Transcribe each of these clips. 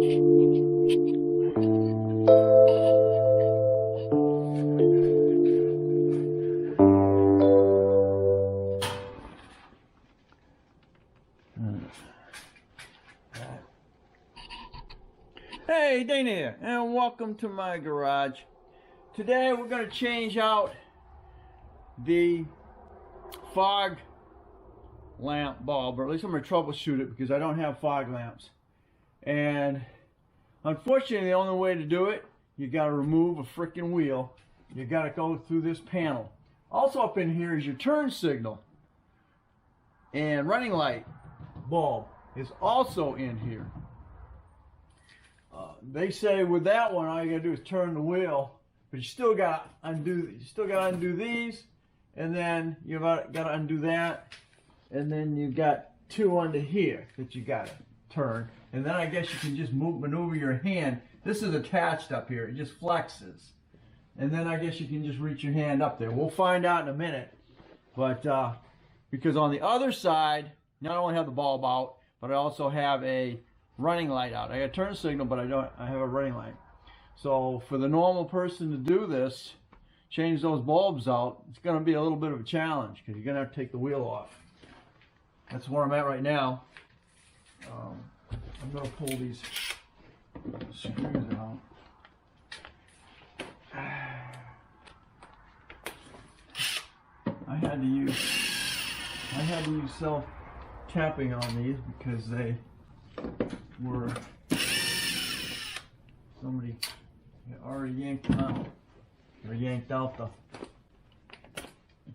Hey, Dana here, and welcome to my garage. Today we're going to change out the fog lamp bulb, or at least I'm going to troubleshoot it because I don't have fog lamps. And unfortunately, the only way to do it, you got to remove a freaking wheel. You got to go through this panel. Also up in here is your turn signal and running light bulb is also in here. They say with that one, all you gotta do is turn the wheel, but you still gotta undo. You still gotta undo these, and then you gotta undo that, and then you got two under here that you gotta turn, and then I guess you can just maneuver your hand. This is attached up here; it just flexes, and then I guess you can just reach your hand up there. We'll find out in a minute, but because on the other side, not only have the bulb out, but I also have a running light out. I got a turn signal, but I have a running light. So for the normal person to do this, change those bulbs out, it's going to be a little bit of a challenge because you're going to have to take the wheel off. That's where I'm at right now. I'm going to pull these screws out. I had to use self tapping on these because they were somebody had already yanked them out. They yanked out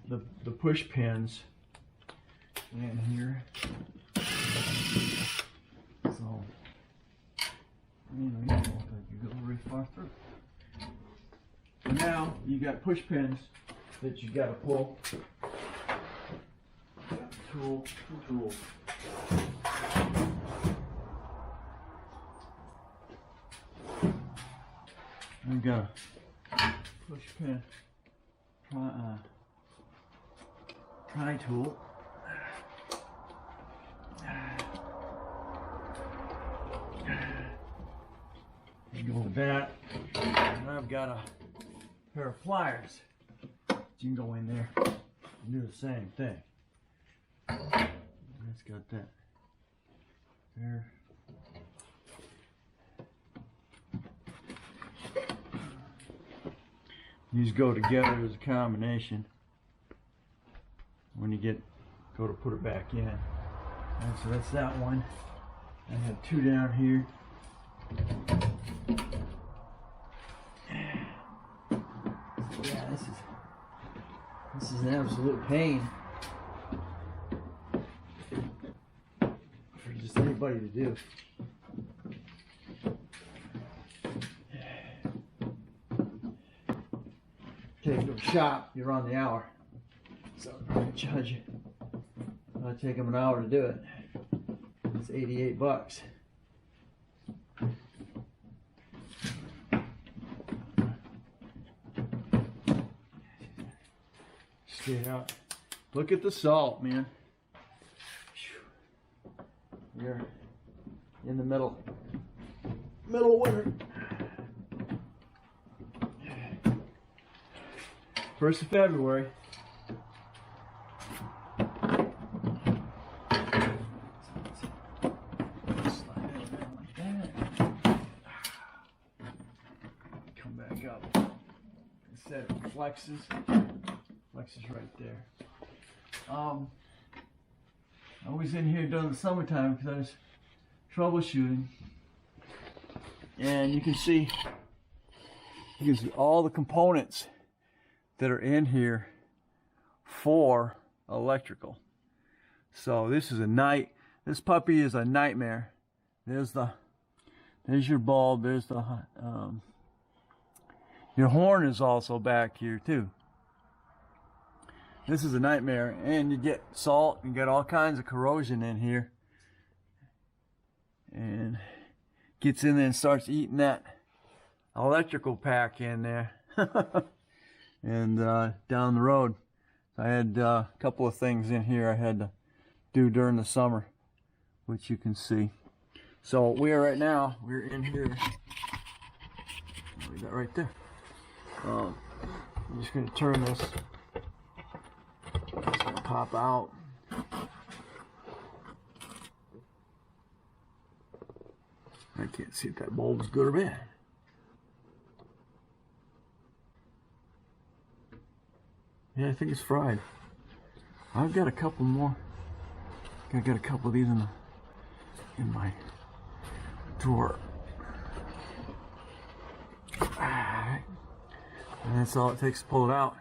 the push pins in here. So you don't think you go very far through. So now you got push pins that you got to pull. Two tools. We've got a push pin pry tool. You go with that, and I've got a pair of pliers. You can go in there and do the same thing. It's got that there. These go together as a combination when you go to put it back in. And so that's that one. I have two down here. Yeah, this is an absolute pain for just anybody to do. Take it to a shop, you're on the hour. So I'm going to charge you. It'll take them an hour to do it. It's $88. Straight out. Look at the salt, man. You're in the middle of winter. 1st of February. Come back up. Instead it flexes right there. I was in here during the summertime because I was troubleshooting, and you can see all the components that are in here for electrical. So this puppy is a nightmare. There's your bulb, there's the your horn is also back here too. This is a nightmare, and you get salt, you get all kinds of corrosion in here, and gets in there and starts eating that electrical pack in there. And down the road, I had a couple of things in here I had to do during the summer, which you can see. So we are right now, we're in here. We got right there. I'm just going to turn this. It's going to pop out. I can't see if that bulb is good or bad. Yeah, I think it's fried. I've got a couple more. I got a couple of these in my drawer. Alright. And that's all it takes to pull it out.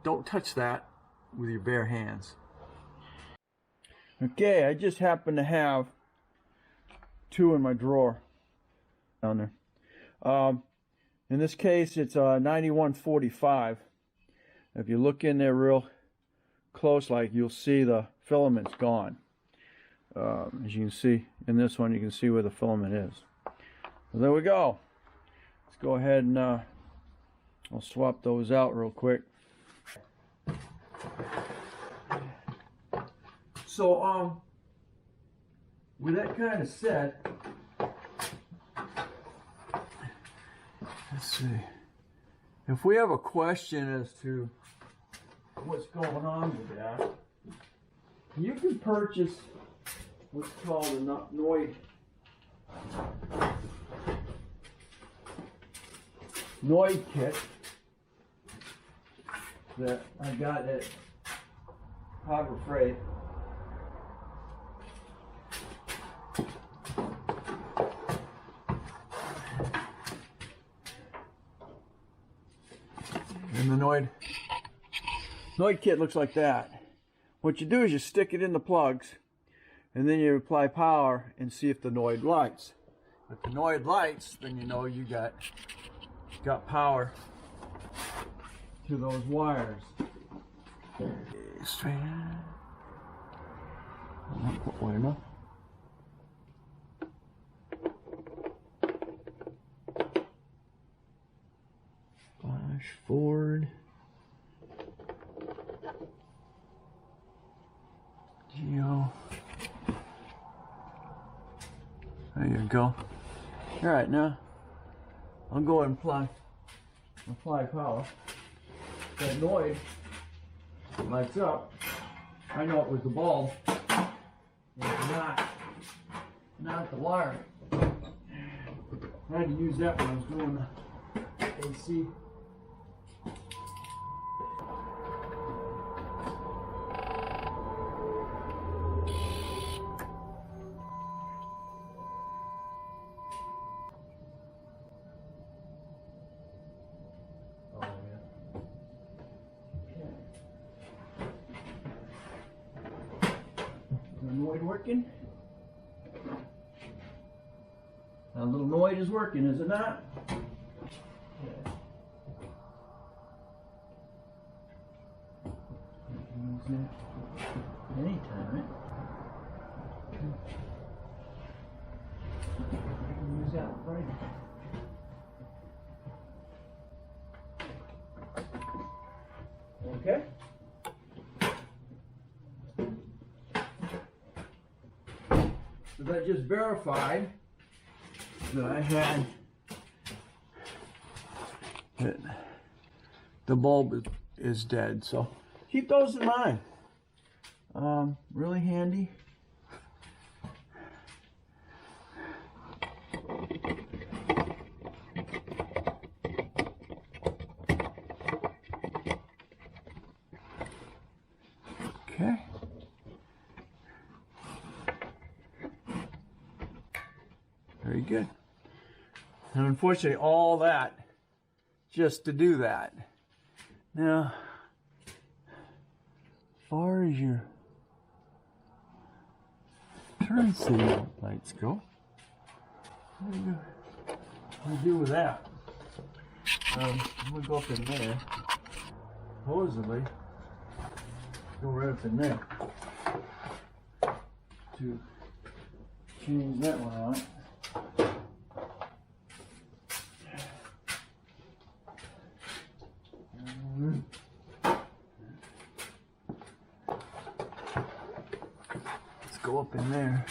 Don't touch that with your bare hands. Okay, I just happen to have two in my drawer down there. In this case, it's 9145. If you look in there real close, like, you'll see the filament's gone. As you can see in this one, you can see where the filament is. So there we go. Let's go ahead and I'll swap those out real quick. So with that kind of set, let's see. If we have a question as to what's going on with that, you can purchase what's called a Noid kit that I got at Harbor Freight. And the Noid kit looks like that. What you do is you stick it in the plugs, and then you apply power and see if the Noid lights. If the Noid lights, then you know you got power to those wires. Straight in. I'm not quite wide enough. Flash forward. Geo. There you go. All right, now I'll go ahead and apply power. That Noid lights up. I know it was the bulb. It's not the wire. I had to use that when I was doing the AC. Noid working? That little Noid is working, is it not? Yeah. Use that anytime, right? I can use that right. Okay. So that just verified that I had that the bulb is dead. So keep those in mind. Really handy. Okay. Very good. And unfortunately, all that just to do that. Now, as far as your turn signal lights go, what do you do with that? I'm going to go up in there. Supposedly, go right up in there to change that one on. Let's go up in there.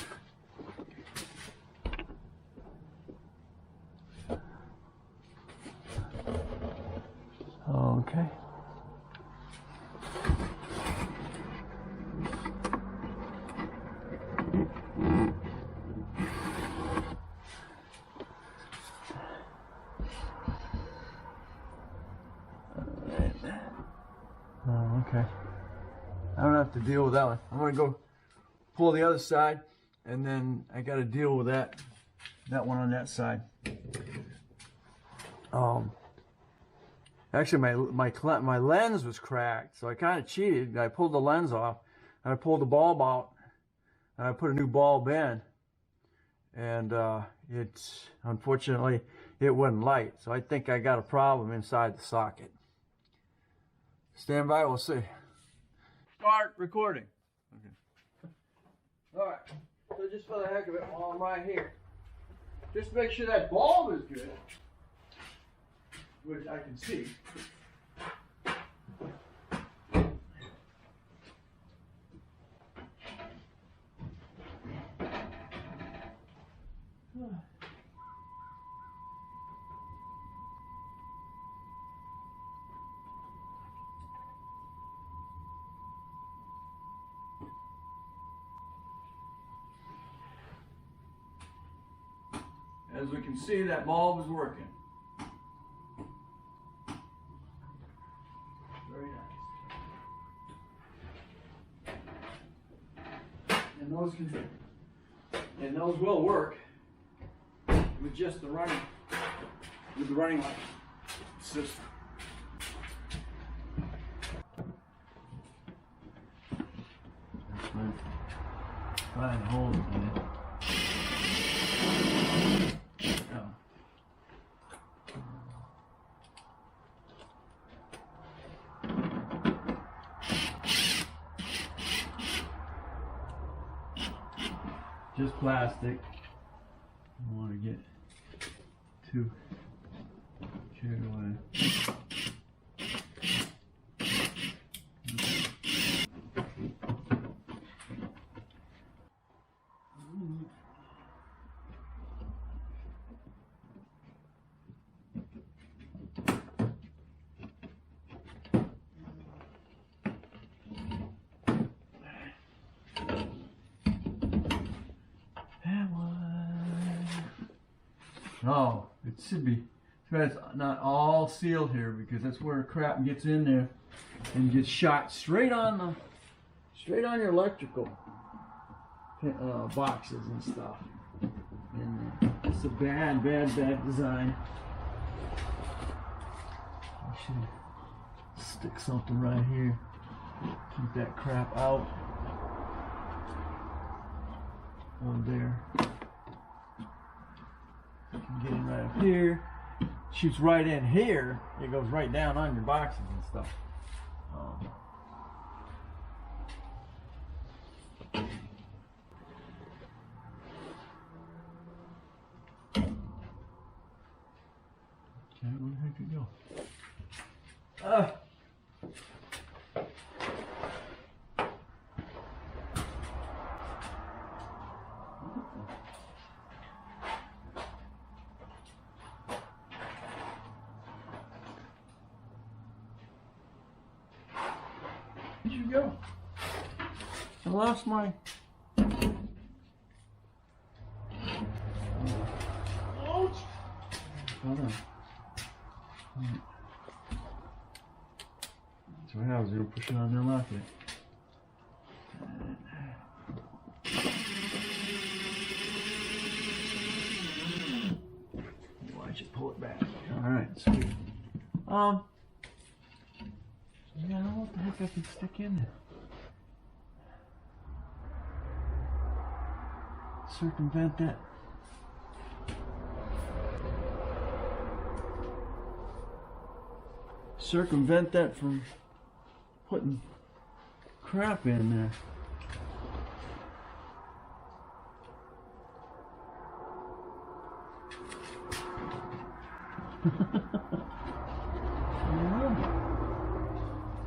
to deal with that one. I'm gonna go pull the other side, and then I got to deal with that one on that side. Actually, my lens was cracked, so I kind of cheated. I pulled the lens off, and I pulled the bulb out, and I put a new bulb in, and it's unfortunately it wouldn't light. So I think I got a problem inside the socket. Stand by, we'll see. Start recording. Okay. All right. So just for the heck of it, while I'm right here, just make sure that bulb is good, which I can see. As we can see, that bulb is working. Very nice. And those will work with just the running light system. Try and hold it in. Just plastic. I want to get too carried away. Oh, it should be. It's not all sealed here because that's where crap gets in there and gets shot straight on your electrical boxes and stuff. And it's a bad design. I should stick something right here. Keep that crap out. Over there. Get it right up here. Shoots right in here. It goes right down on your boxes and stuff. Okay, where the heck did it go? Where'd you go? I lost my... Hold on. So what happens, you'll push it on there and lock it. Watch it pull it back. Alright, sweet. Yeah, I don't know what the heck I can stick in there. Circumvent that. Circumvent that from putting crap in there.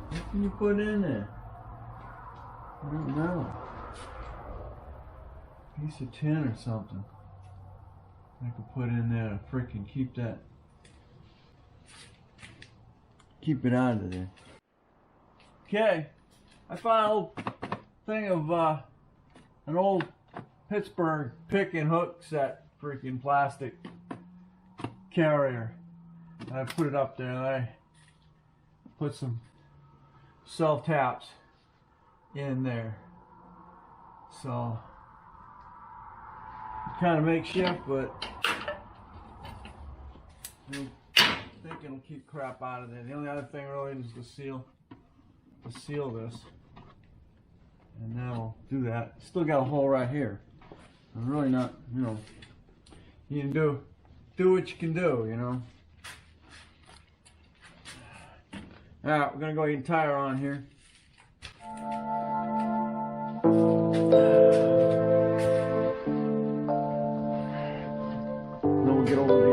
What can you put in there? I don't know. Piece of tin or something. I could put in there to freaking keep it out of there. Okay, I found an old thing of an old Pittsburgh pick and hook set, freaking plastic carrier. I put it up there and I put some self taps in there. So kind of makeshift, but I think it'll keep crap out of there. The only other thing really is to seal this, and that'll do that. Still got a hole right here. I'm really not, you know. You can do what you can do, you know. All right, we're gonna go ahead and tie her on here. Then we'll get over